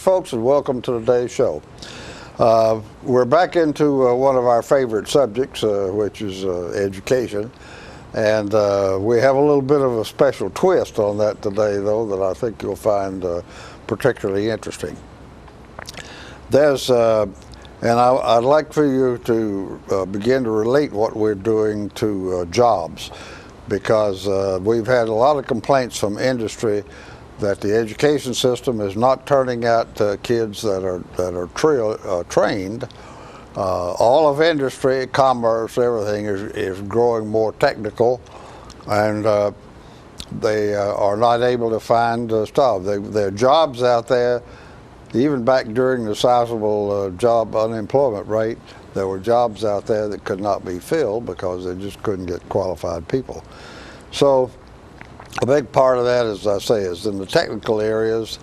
Greetings, folks, and welcome to today's show. We're back into one of our favorite subjects, which is education. And we have a little bit of a special twist on that today, though, that I think you'll find particularly interesting. And I'd like for you to begin to relate what we're doing to jobs, because we've had a lot of complaints from industry that the education system is not turning out kids that are trained. All of industry, commerce, everything is growing more technical, and they are not able to find stuff. There are jobs out there. Even back during the sizable job unemployment rate, there were jobs out there that could not be filled because they just couldn't get qualified people. So a big part of that, as I say, is in the technical areas,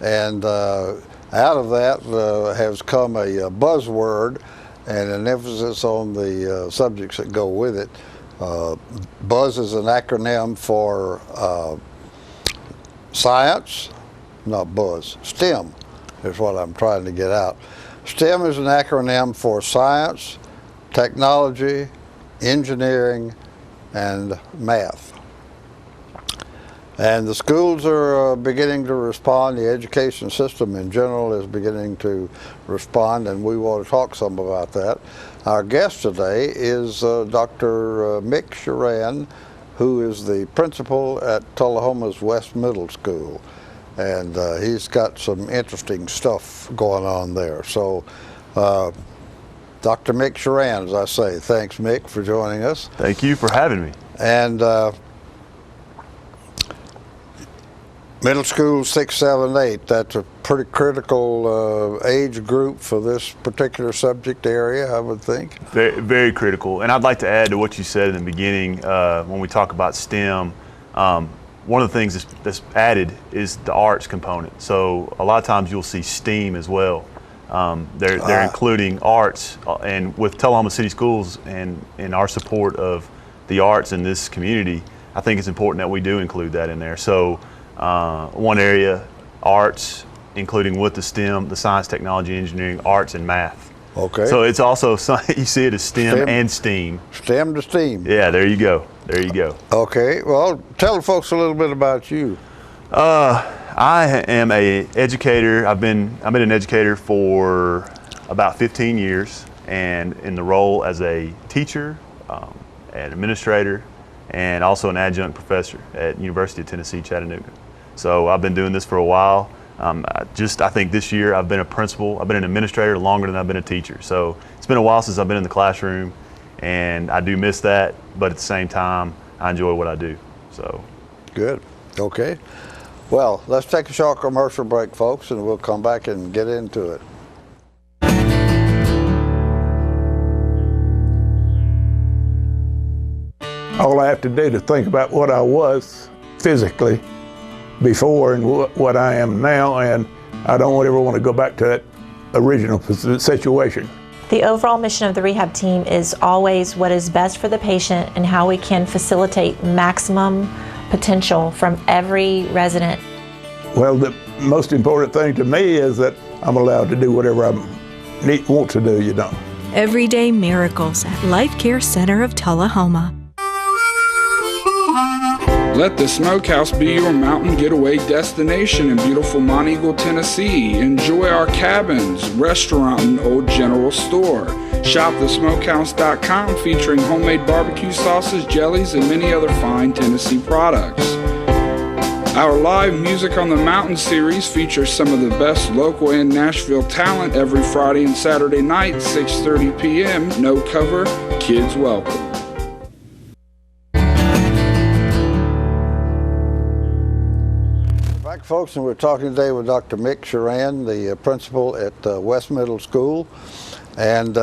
and out of that has come a buzzword and an emphasis on the subjects that go with it. BUZZ is an acronym for science, not buzz, STEM is what I'm trying to get out. STEM is an acronym for science, technology, engineering, and math. And the schools are beginning to respond. The education system in general is beginning to respond, and we want to talk some about that. Our guest today is Dr. Mick Shuran, who is the principal at Tullahoma's West Middle School. And he's got some interesting stuff going on there. So, Dr. Mick Shuran, as I say, thanks, Mick, for joining us. Thank you for having me. And middle school 6, 7, 8, that's a pretty critical age group for this particular subject area, I would think. Very, very critical. And I'd like to add to what you said in the beginning when we talk about STEM. One of the things that's added is the arts component. So a lot of times you'll see STEAM as well. They're including arts, and with Tullahoma City Schools and our support of the arts in this community, I think it's important that we do include that in there. So one area, arts, including with the STEM, the science, technology, engineering, arts, and math. Okay. So it's also, you see it as STEM and STEAM. STEM to STEAM. Yeah, there you go. There you go. Okay, well, tell the folks a little bit about you. I am an educator. I've been an educator for about 15 years, and in the role as a teacher, an administrator, and also an adjunct professor at University of Tennessee, Chattanooga. So I've been doing this for a while. I think this year I've been a principal. I've been an administrator longer than I've been a teacher. So it's been a while since I've been in the classroom, and I do miss that, but at the same time, I enjoy what I do. So good. Okay. Well, let's take a short commercial break, folks, and we'll come back and get into it. All I have to do to think about what I was physically before and what I am now, and I don't ever want to go back to that original situation. The overall mission of the rehab team is always what is best for the patient and how we can facilitate maximum potential from every resident. Well, the most important thing to me is that I'm allowed to do whatever I want to do, Everyday miracles at Life Care Center of Tullahoma. Let the Smokehouse be your mountain getaway destination in beautiful Monteagle, Tennessee. Enjoy our cabins, restaurant, and old general store. Shop thesmokehouse.com, featuring homemade barbecue sauces, jellies, and many other fine Tennessee products. Our live Music on the Mountain series features some of the best local and Nashville talent every Friday and Saturday night, 6:30 p.m. No cover, kids welcome. Folks, and we're talking today with Dr. Mick Shuran, the principal at West Middle School, and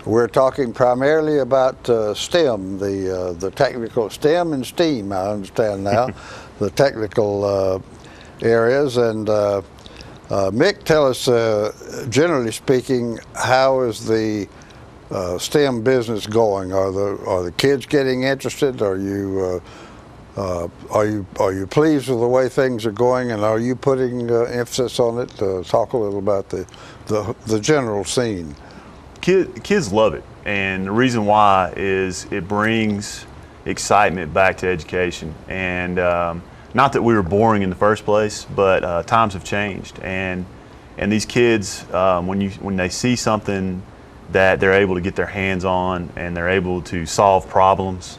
we're talking primarily about STEM, the technical STEM and STEAM. I understand now the technical areas. And Mick, tell us, generally speaking, how is the STEM business going? Are the kids getting interested? Are you Are you pleased with the way things are going, and are you putting emphasis on it? Talk a little about the general scene. Kids love it, and the reason why is it brings excitement back to education. And not that we were boring in the first place, but times have changed, and these kids, when they see something that they're able to get their hands on and they're able to solve problems,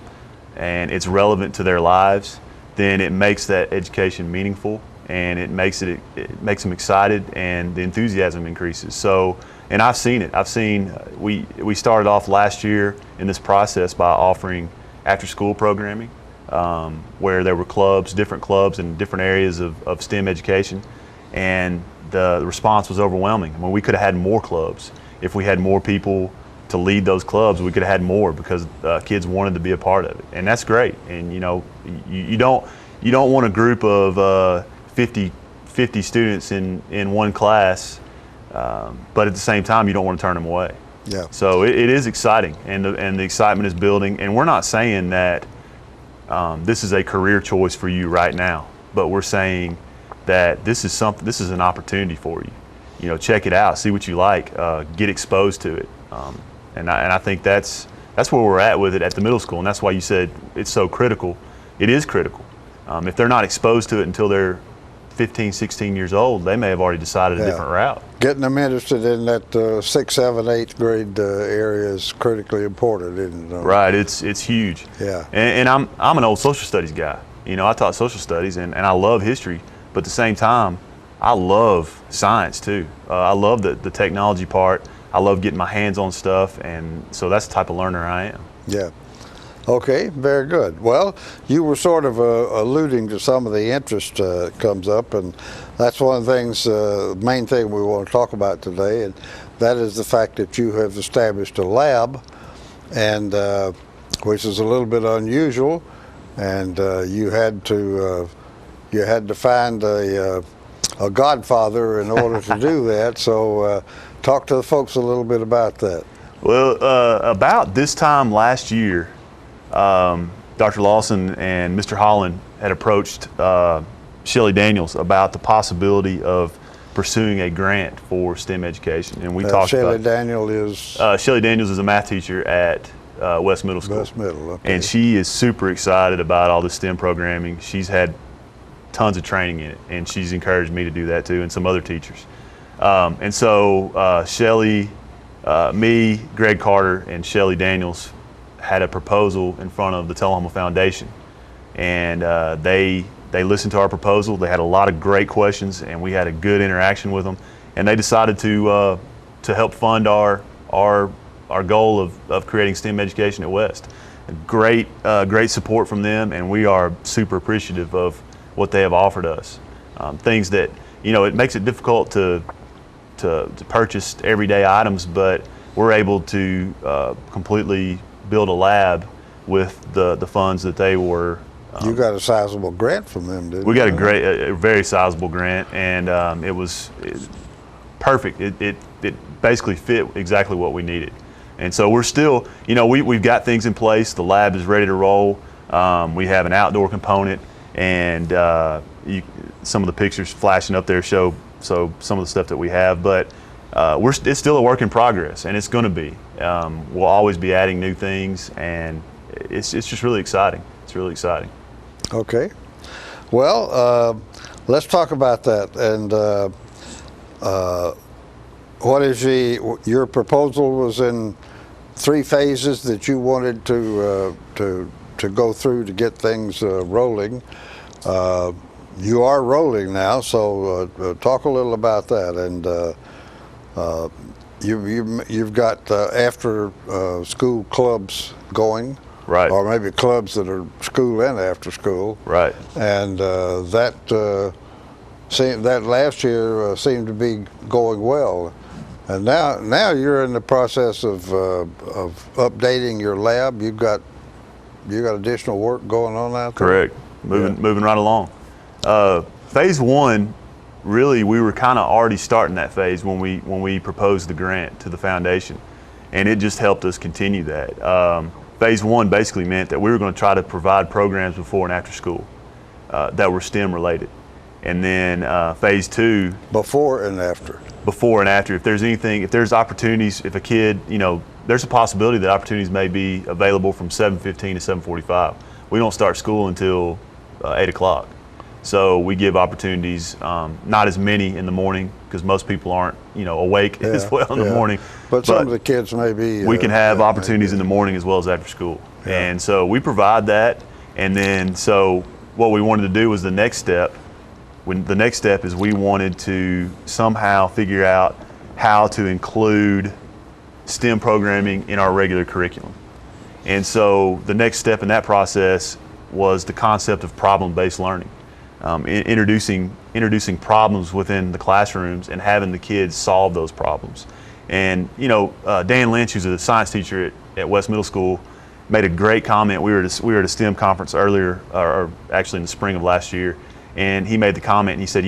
and it's relevant to their lives, then it makes that education meaningful, and it makes them excited, and the enthusiasm increases. So, and I've seen it. We started off last year in this process by offering after-school programming, where there were different clubs in different areas of STEM education, and the response was overwhelming. I mean, we could have had more clubs. If we had more people to lead those clubs, we could have had more, because kids wanted to be a part of it, and that's great. And you don't want a group of 50 students in one class, but at the same time you don't want to turn them away. Yeah. So it is exciting, and the excitement is building. And we're not saying that this is a career choice for you right now, but we're saying that this is an opportunity for you. Check it out, see what you like, get exposed to it. And I think that's where we're at with it at the middle school, and that's why you said it's so critical. It is critical. If they're not exposed to it until they're 15, 16 years old, they may have already decided a different route. Getting them interested in that 6th, 7th, 8th grade area is critically important, isn't it? Right, it's huge. Yeah. And I'm an old social studies guy. I taught social studies, and I love history, but at the same time, I love science too. I love the technology part. I love getting my hands on stuff, and so that's the type of learner I am. Yeah. Okay, very good. Well, you were sort of alluding to some of the interest comes up, and that's one of the things, main thing we want to talk about today, and that is the fact that you have established a lab, and which is a little bit unusual, and you had to find a godfather in order to do that. So talk to the folks a little bit about that. Well, about this time last year, Dr. Lawson and Mr. Holland had approached Shelly Daniels about the possibility of pursuing a grant for STEM education, and we talked Shelly about. Shelly Daniels is a math teacher at West Middle School. West Middle, okay. And she is super excited about all the STEM programming. She's had tons of training in it, and she's encouraged me to do that too, and some other teachers. And so Shelly, me, Greg Carter, and Shelly Daniels had a proposal in front of the Tullahoma Foundation, and they listened to our proposal. They had a lot of great questions, and we had a good interaction with them, and they decided to help fund our goal of creating STEM education at West. Great support from them, and we are super appreciative of what they have offered us. Things that, it makes it difficult to purchase everyday items, but we're able to completely build a lab with the funds that they were. You got a sizable grant from them, didn't you? We got a very sizable grant, and it was perfect. It basically fit exactly what we needed. And so we're still, we've got things in place. The lab is ready to roll. We have an outdoor component, and some of the pictures flashing up there show some of the stuff that we have, but it's still a work in progress, and it's going to be. We'll always be adding new things, and it's just really exciting. It's really exciting. Okay. Well, let's talk about that. And what is your proposal was in 3 phases that you wanted to go through to get things rolling. You are rolling now, so talk a little about that. And you've got after school clubs going, right? Or maybe clubs that are school and after school, right? And that last year seemed to be going well. And now you're in the process of updating your lab. You got additional work going on out there. Correct. Moving right along. Phase 1, really, we were kind of already starting that phase when we proposed the grant to the foundation, and it just helped us continue that. phase one basically meant that we were going to try to provide programs before and after school that were STEM related. And then phase two, Before and after. before and after, if there's opportunities, if a kid, there's a possibility that opportunities may be available from 7:15 to 7:45. We don't start school until 8 o'clock. So we give opportunities, not as many in the morning because most people aren't, awake as well in the morning. But some of the kids may be. We can have opportunities in the morning as well as after school. Yeah. And so we provide that. And then, so what we wanted to do was the next step. The next step is we wanted to somehow figure out how to include STEM programming in our regular curriculum. And so the next step in that process was the concept of problem-based learning. Introducing problems within the classrooms and having the kids solve those problems. And Dan Lynch, who's a science teacher at West Middle School, made a great comment. We were at a STEM conference earlier, or actually in the spring of last year, and he made the comment and he said,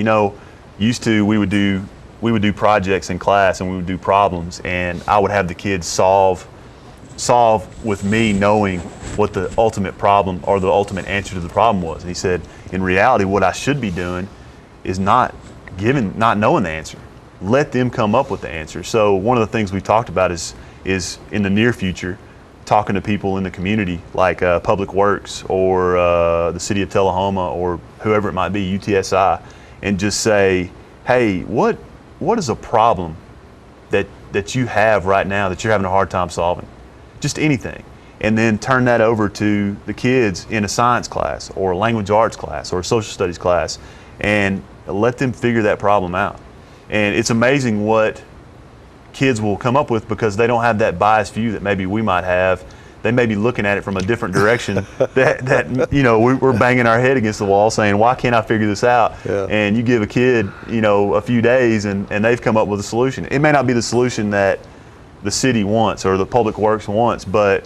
used to we would do projects in class and we would do problems, and I would have the kids solve with me knowing what the ultimate problem or the ultimate answer to the problem was. And he said, in reality, what I should be doing is not knowing the answer. Let them come up with the answer. So one of the things we talked about is in the near future, talking to people in the community like Public Works or the city of Tullahoma or whoever it might be, UTSI, and just say, hey, what is a problem that you have right now that you're having a hard time solving? Just anything. And then turn that over to the kids in a science class or a language arts class or a social studies class and let them figure that problem out. And it's amazing what kids will come up with because they don't have that biased view that maybe we might have. They may be looking at it from a different direction that we're banging our head against the wall saying, why can't I figure this out? Yeah. And you give a kid, a few days and they've come up with a solution. It may not be the solution that the city wants or the Public Works wants, but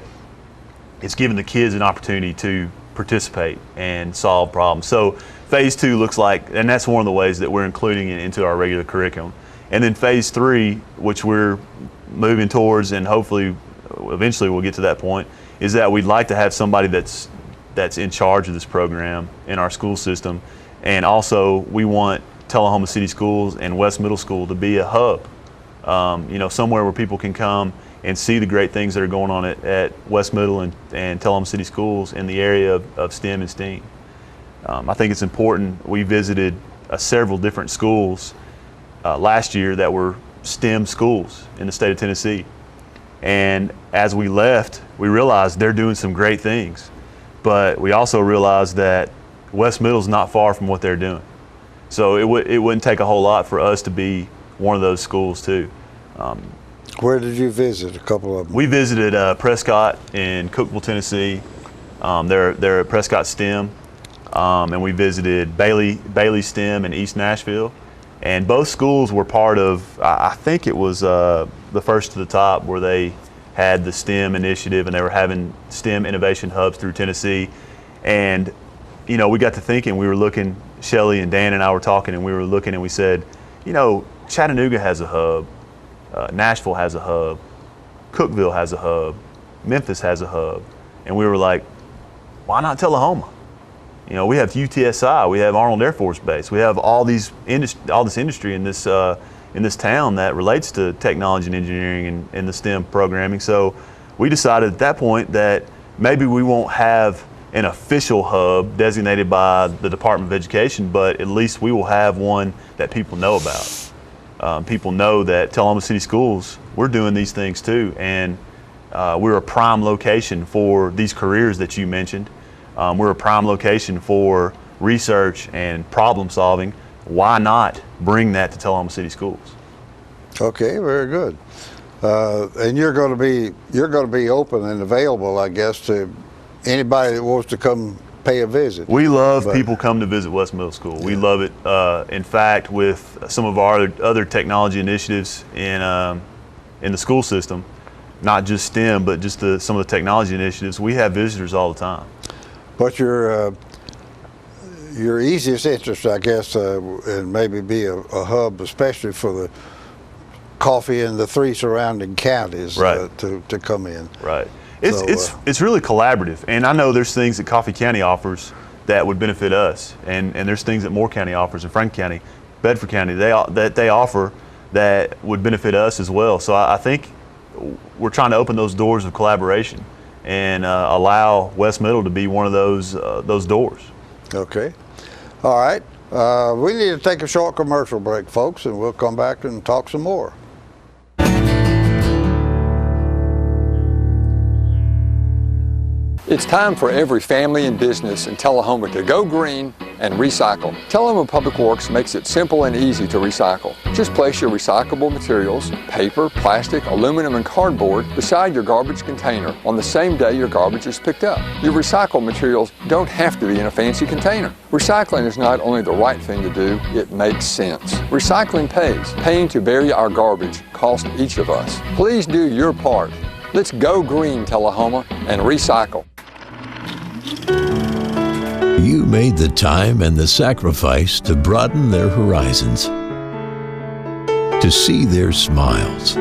it's giving the kids an opportunity to participate and solve problems. So phase two looks like, and that's one of the ways that we're including it into our regular curriculum. And then phase three, which we're moving towards and hopefully eventually we'll get to that point, is that we'd like to have somebody that's in charge of this program in our school system. And also we want Tullahoma City Schools and West Middle School to be a hub, somewhere where people can come and see the great things that are going on at West Middle and Tullahoma City Schools in the area of STEM and STEAM. I think it's important. We visited several different schools last year that were STEM schools in the state of Tennessee. And as we left, we realized they're doing some great things. But we also realized that West Middle's not far from what they're doing. So it wouldn't take a whole lot for us to be one of those schools too. Where did you visit? A couple of them. We visited Prescott in Cookeville, Tennessee. They're at Prescott STEM, and we visited Bailey STEM in East Nashville. And both schools were part of, I think it was the First to the Top, where they had the STEM initiative and they were having STEM innovation hubs through Tennessee. And we got to thinking, we were looking, Shelly and Dan and I were talking, and we were looking and we said, Chattanooga has a hub. Nashville has a hub, Cookeville has a hub, Memphis has a hub, and we were like, why not Tullahoma? We have UTSI, we have Arnold Air Force Base, we have all this industry in this town that relates to technology and engineering and the STEM programming. So we decided at that point that maybe we won't have an official hub designated by the Department of Education, but at least we will have one that people know about. People know that Tullahoma City Schools, we're doing these things too, and we're a prime location for these careers that you mentioned. We're a prime location for research and problem solving. Why not bring that to Tullahoma City Schools? Okay, very good. And you're going to be open and available, I guess, to anybody that wants to come pay a visit. We love people come to visit West Middle School. We love it. In fact, with some of our other technology initiatives in the school system, not just STEM, but just some of the technology initiatives, we have visitors all the time. But your easiest interest, I guess, and maybe be a hub, especially for the coffee in the 3 surrounding counties, right. To come in. Right. It's really collaborative, and I know there's things that Coffee County offers that would benefit us, and there's things that Moore County offers, and Franklin County, Bedford County, that they offer that would benefit us as well. So I think we're trying to open those doors of collaboration and allow West Middle to be one of those doors. Okay. All right. We need to take a short commercial break, folks, and we'll come back and talk some more. It's time for every family and business in Tullahoma to go green and recycle. Tullahoma Public Works makes it simple and easy to recycle. Just place your recyclable materials, paper, plastic, aluminum, and cardboard beside your garbage container on the same day your garbage is picked up. Your recycled materials don't have to be in a fancy container. Recycling is not only the right thing to do, it makes sense. Recycling pays. Paying to bury our garbage costs each of us. Please do your part. Let's go green, Tullahoma, and recycle. You made the time and the sacrifice to broaden their horizons, to see their smiles,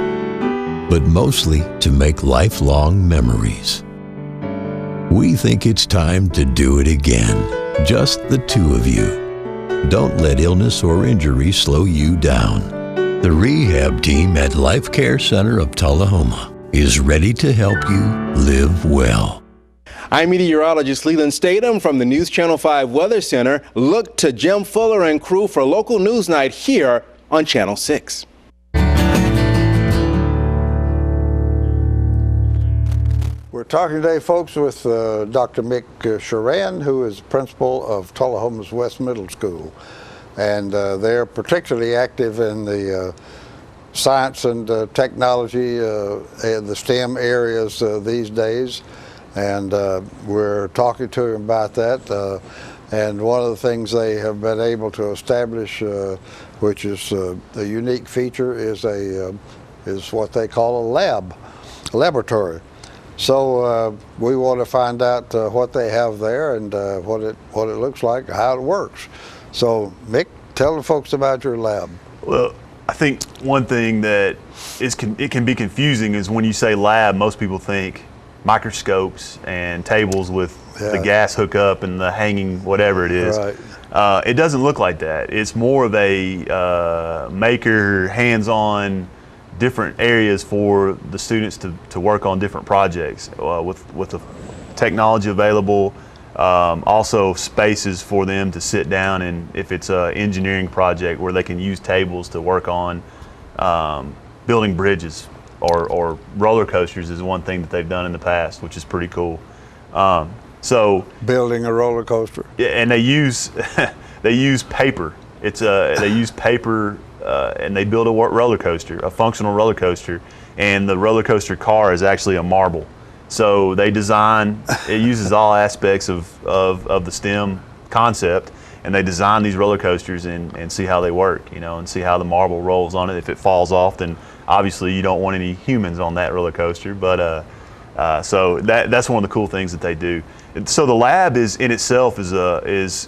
but mostly to make lifelong memories. We think it's time to do it again, just the two of you. Don't let illness or injury slow you down. The rehab team at Life Care Center of Tullahoma is ready to help you live well. I'm meteorologist Leland Statham from the News Channel 5 Weather Center. Look to Jim Fuller and crew for local news night here on Channel 6. We're talking today, folks, with Dr. Mick Shuran, who is principal of Tullahoma's West Middle School. And they're particularly active in the science and technology and the STEM areas these days. And we're talking to him about that. And one of the things they have been able to establish, which is a unique feature, is what they call a laboratory. So we want to find out what they have there and what it looks like, how it works. So Mick, tell the folks about your lab. Well, I think one thing that it can be confusing is when you say lab, most people think microscopes and tables with the gas hookup and the hanging whatever it is. Right. It doesn't look like that. It's more of a maker, hands-on, different areas for the students to work on different projects with the technology available. Also spaces for them to sit down, and if it's an engineering project where they can use tables to work on building bridges or roller coasters is one thing that they've done in the past, which is pretty cool. So building a roller coaster. Yeah, and they use paper. They use paper and they build a roller coaster, a functional roller coaster, and the roller coaster car is actually a marble. So they design, it uses all aspects of the STEM concept, and they design these roller coasters and see how they work, and see how the marble rolls on it. If it falls off, then obviously you don't want any humans on that roller coaster, but so that's one of the cool things that they do. And so the lab is in itself is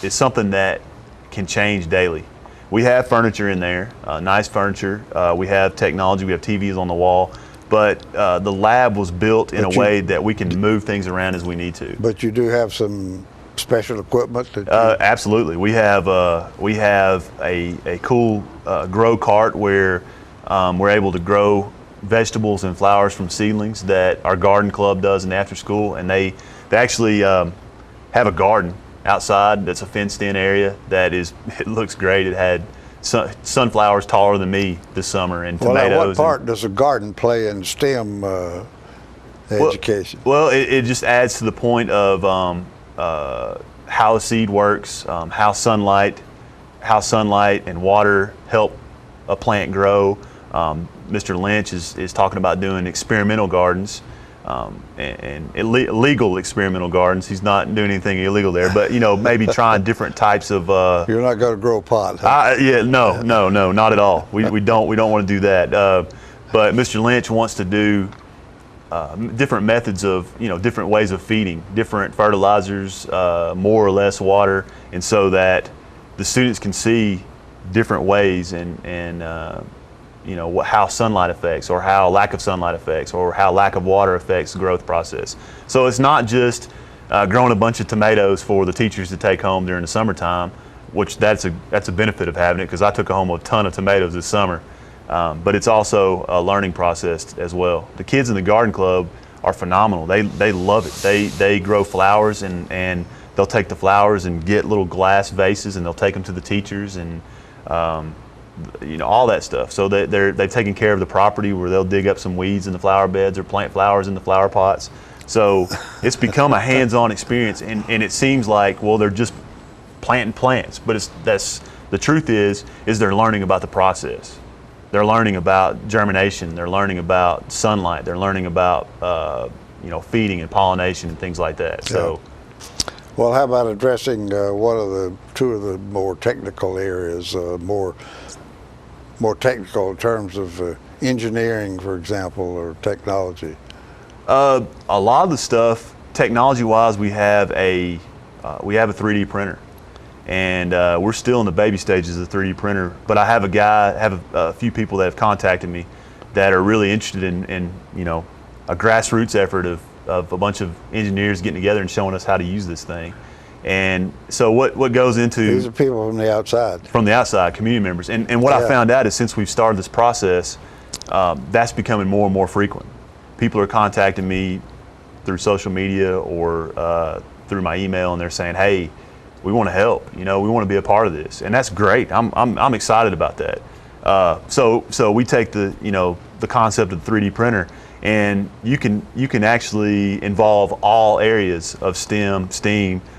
something that can change daily. We have furniture in there, nice furniture. We have technology. We have TVs on the wall. But the lab was built in a way that we can move things around as we need to. But you do have some special equipment that absolutely. We have a cool grow cart where we're able to grow vegetables and flowers from seedlings that our garden club does in after school, and they actually have a garden outside that's a fenced-in area it looks great. It had sunflowers taller than me this summer, and tomatoes. Well, what part does a garden play in STEM education? Well, it just adds to the point of how a seed works, how sunlight and water help a plant grow. Mr. Lynch is talking about doing experimental gardens and illegal experimental gardens. He's not doing anything illegal there, but maybe trying different types of. You're not going to grow pot, huh? No, not at all. We don't want to do that. But Mr. Lynch wants to do different methods of different ways of feeding, different fertilizers, more or less water, and so that the students can see different ways and how sunlight affects, or how lack of sunlight affects, or how lack of water affects the growth process. So it's not just growing a bunch of tomatoes for the teachers to take home during the summertime, which that's a benefit of having it, because I took home a ton of tomatoes this summer. But it's also a learning process as well. The kids in the garden club are phenomenal. They love it. They grow flowers, and they'll take the flowers and get little glass vases, and they'll take them to the teachers, and all that stuff. So they've taken care of the property, where they'll dig up some weeds in the flower beds or plant flowers in the flower pots. So it's become a hands-on experience, and it seems like, well, they're just planting plants, but the truth is they're learning about the process. They're learning about germination. They're learning about sunlight. They're learning about feeding and pollination and things like that. So, well, how about addressing two of the more technical areas, more technical in terms of engineering, for example, or technology? A lot of the stuff, technology-wise, we have a 3D printer. And we're still in the baby stages of the 3D printer, but I have a few people that have contacted me that are really interested in a grassroots effort of a bunch of engineers getting together and showing us how to use this thing. And so what goes into... These are people from the outside. From the outside, community members. And what I found out is, since we've started this process, that's becoming more and more frequent. People are contacting me through social media or through my email, and they're saying, hey, we want to help. We want to be a part of this, and that's great. I'm excited about that. So we take the concept of the 3D printer, and you can actually involve all areas of STEM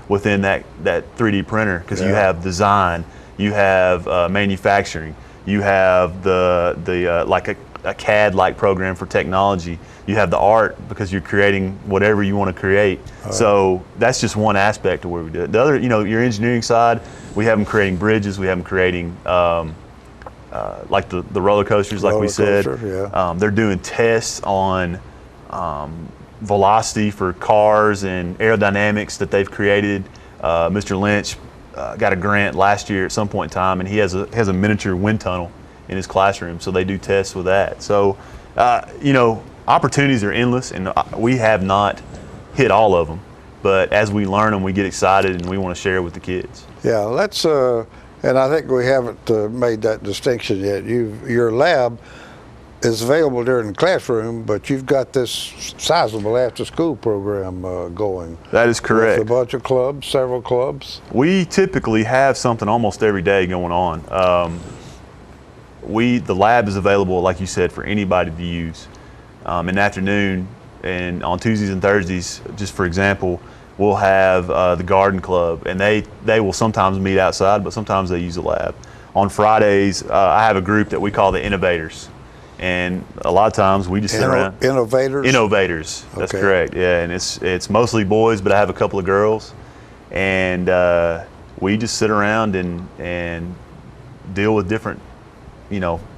within that 3D printer, because you have design, you have manufacturing, you have the like a CAD-like program for technology. You have the art, because you're creating whatever you want to create. So that's just one aspect of where we do it. The other, your engineering side, we have them creating bridges, we have them creating like the roller coasters, like we said. They're doing tests on velocity for cars and aerodynamics that they've created. Mr. Lynch got a grant last year at some point in time, and he has a miniature wind tunnel in his classroom, so they do tests with that. So, opportunities are endless, and we have not hit all of them. But as we learn them, we get excited, and we want to share with the kids. Yeah, let's, and I think we haven't made that distinction yet. Your lab is available during the classroom, but you've got this sizable after-school program going. That is correct. With a bunch of clubs, several clubs. We typically have something almost every day going on. The lab is available, like you said, for anybody to use. In the afternoon, and on Tuesdays and Thursdays, just for example, we'll have the garden club, and they will sometimes meet outside, but sometimes they use the lab. On Fridays, I have a group that we call the Innovators, and a lot of times we just sit around. Innovators, that's correct. Yeah, and it's mostly boys, but I have a couple of girls, and we just sit around and deal with different,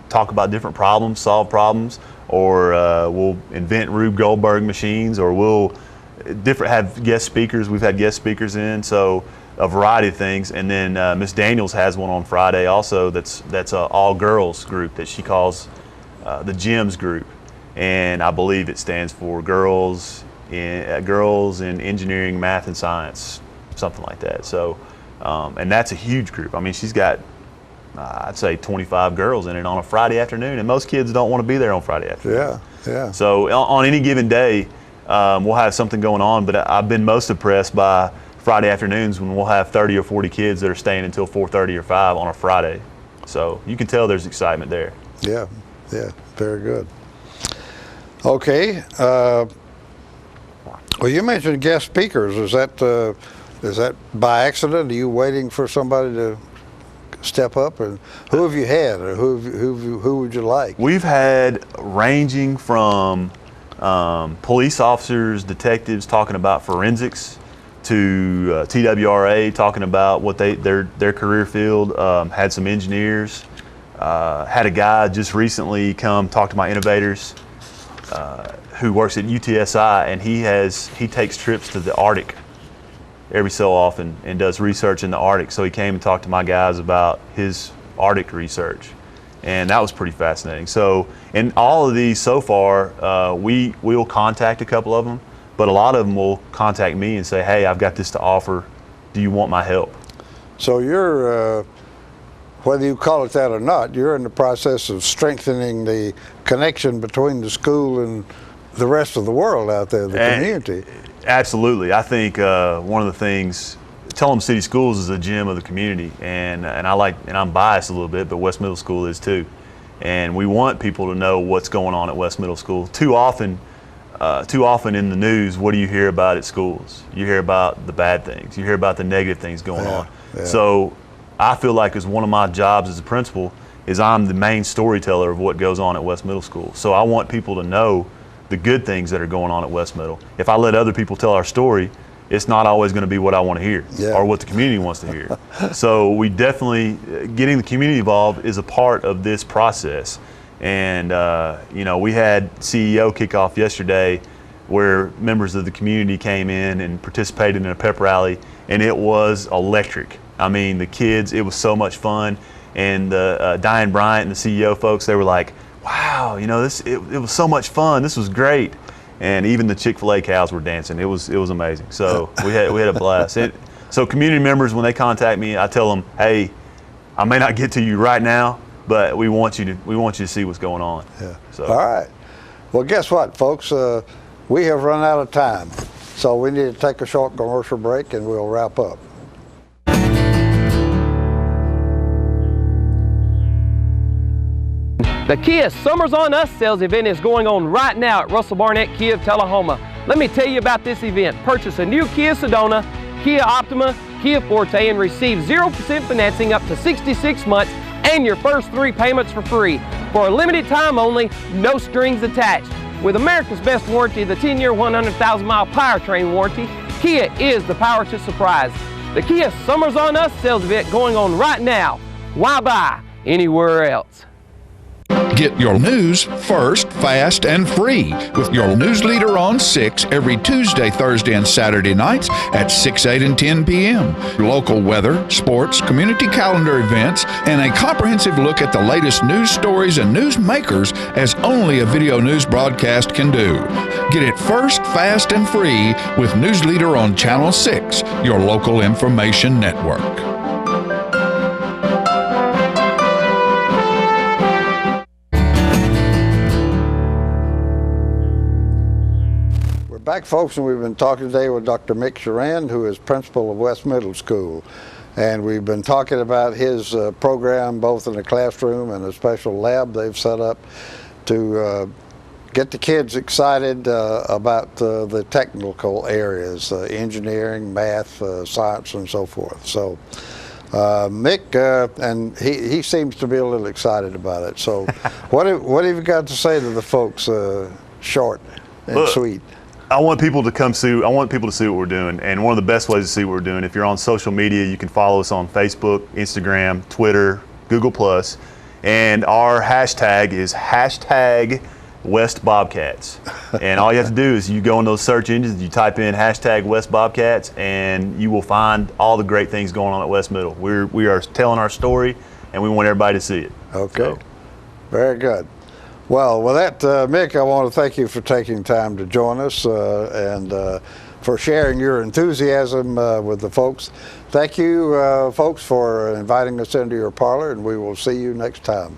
talk about different problems, solve problems. Or we'll invent Rube Goldberg machines, or we'll have guest speakers. We've had guest speakers in, so a variety of things. And then Miss Daniels has one on Friday also. That's an all-girls group that she calls the GEMS group, and I believe it stands for Girls in Engineering, Math, and Science, something like that. So, and that's a huge group. I mean, she's got, I'd say 25 girls in it on a Friday afternoon, and most kids don't want to be there on Friday afternoon. Yeah. So on any given day, we'll have something going on, but I've been most impressed by Friday afternoons when we'll have 30 or 40 kids that are staying until 4:30 or 5 on a Friday. So you can tell there's excitement there. Yeah, very good. Okay, well, you mentioned guest speakers. Is that by accident? Are you waiting for somebody to step up? And who have you had, or who would you like? We've had ranging from police officers, detectives talking about forensics, to TWRA talking about what their career field. Had some engineers. Had a guy just recently come talk to my innovators who works at UTSI, and he takes trips to the Arctic every so often and does research in the Arctic. So he came and talked to my guys about his Arctic research. And that was pretty fascinating. So, and all of these so far, we will contact a couple of them, but a lot of them will contact me and say, hey, I've got this to offer. Do you want my help? So you're, whether you call it that or not, you're in the process of strengthening the connection between the school and the rest of the world out there, the community. Absolutely. I think one of the things, Tullahoma City Schools is a gem of the community, and I'm biased a little bit, but West Middle School is too. And we want people to know what's going on at West Middle School. Too often in the news, what do you hear about at schools? You hear about the bad things. You hear about the negative things going on. Yeah. So I feel like as one of my jobs as a principal is I'm the main storyteller of what goes on at West Middle School. So I want people to know the good things that are going on at West Middle. If I let other people tell our story, it's not always going to be what I want to hear or what the community wants to hear. So we definitely, getting the community involved is a part of this process. And, we had CEO kickoff yesterday where members of the community came in and participated in a pep rally, and it was electric. I mean, the kids, it was so much fun. And Diane Bryant and the CEO folks, they were like, wow, it was so much fun. This was great. And even the Chick-fil-A cows were dancing. It was amazing. So we had a blast. So community members, when they contact me, I tell them, hey, I may not get to you right now, but we want you to see what's going on. Yeah. So. All right. Well, guess what, folks? We have run out of time, so we need to take a short commercial break, and we'll wrap up. The Kia Summers on Us sales event is going on right now at Russell Barnett Kia of Tullahoma. Let me tell you about this event. Purchase a new Kia Sedona, Kia Optima, Kia Forte, and receive 0% financing up to 66 months and your first 3 payments for free. For a limited time only, no strings attached. With America's best warranty, the 10-year, 100,000-mile powertrain warranty, Kia is the power to surprise. The Kia Summers on Us sales event going on right now. Why buy anywhere else? Get your news first, fast, and free with your news leader on 6 every Tuesday, Thursday, and Saturday nights at 6, 8, and 10 p.m. Local weather, sports, community calendar events, and a comprehensive look at the latest news stories and news makers as only a video news broadcast can do. Get it first, fast, and free with News Leader on Channel 6, your local information network. Back, folks, and we've been talking today with Dr. Mick Shuran, who is principal of West Middle School. And we've been talking about his program, both in the classroom and a special lab they've set up to get the kids excited about the technical areas, engineering, math, science, and so forth. So Mick, and he seems to be a little excited about it. So what have you got to say to the folks, short and sweet? I want people to come see. I want people to see what we're doing, and one of the best ways to see what we're doing, if you're on social media, you can follow us on Facebook, Instagram, Twitter, Google+, and our hashtag is #WestBobcats. And all you have to do is you go in those search engines, you type in #WestBobcats, and you will find all the great things going on at West Middle. We are telling our story, and we want everybody to see it. Okay, so. Very good. Well, with that, Mick, I want to thank you for taking time to join us and for sharing your enthusiasm with the folks. Thank you, folks, for inviting us into your parlor, and we will see you next time.